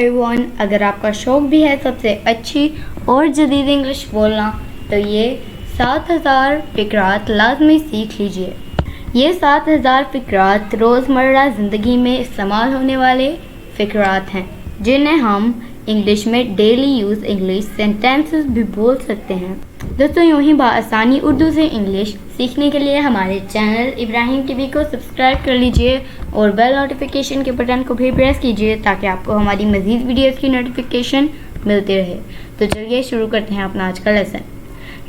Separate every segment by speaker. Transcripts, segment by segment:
Speaker 1: everyone, اگر آپ کا شوق بھی ہے سب سے اچھی اور جدید انگلش بولنا تو یہ 7000 فقرات لازمی سیکھ لیجئے۔ یہ 7000 فقرات روزمرہ زندگی میں استعمال ہونے والے فقرات ہیں جنہیں ہم انگلش میں ڈیلی یوز انگلش سینٹینسز بھی بول سکتے ہیں۔ دوستوں یوں ہی بآسانی اردو سے انگلش سیکھنے کے لیے ہمارے چینل ابراہیم ٹی وی کو سبسکرائب کر لیجئے اور بیل نوٹیفیکیشن کے بٹن کو بھی پریس کیجئے تاکہ آپ کو ہماری مزید ویڈیوز کی نوٹیفیکیشن ملتی رہے۔ تو چلیے شروع کرتے ہیں اپنا آج کا لیسن۔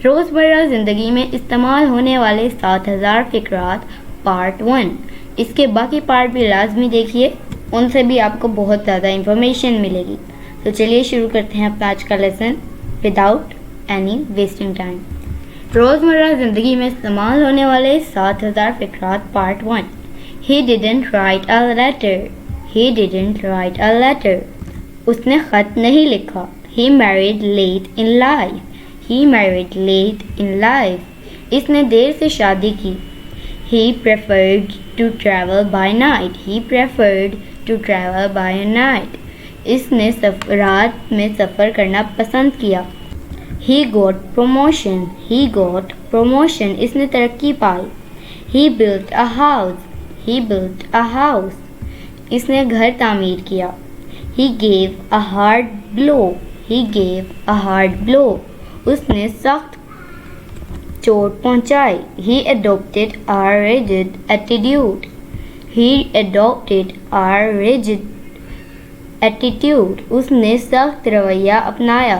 Speaker 1: روزمرہ زندگی میں استعمال ہونے والے 7000 فقرات پارٹ 1۔ اس کے باقی پارٹ بھی لازمی دیکھیے، ان سے بھی آپ کو بہت زیادہ انفارمیشن ملے گی۔ تو چلیے شروع کرتے ہیں اپنا آج کا lesson without any wasting time. روزمرہ زندگی میں استعمال ہونے والے 7000 فقرات part 1۔ He didn't write a letter. He didn't write a letter. اس نے خط نہیں لکھا۔ He married late in life. He married late in life. اس نے دیر سے شادی کی۔ He preferred to travel by night. He preferred to travel by night. اس نے رات میں سفر کرنا پسند کیا۔ He got promotion. He got promotion. اس نے ترقی پائی۔ He built a house. He built a house. اس نے گھر تعمیر کیا۔ He gave a hard blow. He gave a hard blow. اس نے سخت چوٹ پہنچائی۔ He adopted a rigid attitude. He adopted a rigid attitude. اس نے سخت رویہ اپنایا۔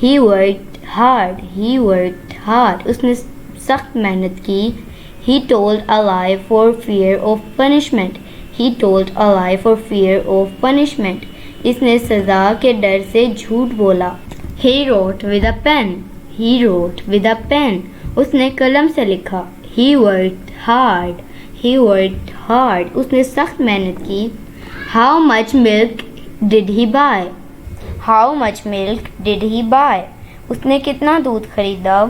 Speaker 1: He worked hard. He worked hard. اس نے سخت محنت کی۔ He told a lie for fear of punishment. He told a lie for fear of punishment. اس نے سزا کے ڈر سے جھوٹ بولا۔ He wrote with a pen. He wrote with a pen. اس نے قلم سے لکھا۔ He worked hard. He worked hard. اس نے سخت محنت کی۔ How much milk did he buy? How much milk did he buy? اس نے کتنا دودھ خریدا؟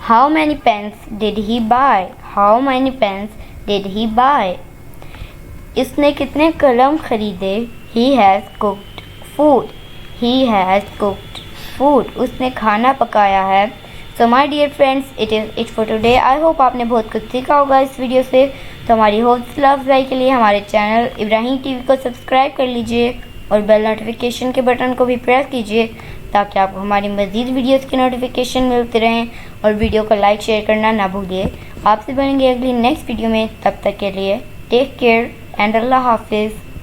Speaker 1: How many pens did he buy? How many pens did he buy? اس نے کتنے قلم خریدے؟ He has cooked food. He has cooked food. اس نے کھانا پکایا ہے۔ So my dear friends, it is it for today. I hope آپ نے بہت کچھ سیکھا ہوگا اس ویڈیو سے۔ تو ہماری حوصلہ افزائی کے لیے ہمارے چینل ابراہیم ٹی وی کو سبسکرائب کر لیجئے اور بیل نوٹیفیکیشن کے بٹن کو بھی پریس کیجئے تاکہ آپ کو ہماری مزید ویڈیوز کی نوٹیفیکیشن ملتے رہیں، اور ویڈیو کو لائک شیئر کرنا نہ بھولیے۔ آپ سے بنیں گے اگلی نیکسٹ ویڈیو میں، تب تک کے لیے ٹیک کیئر اینڈ اللہ حافظ۔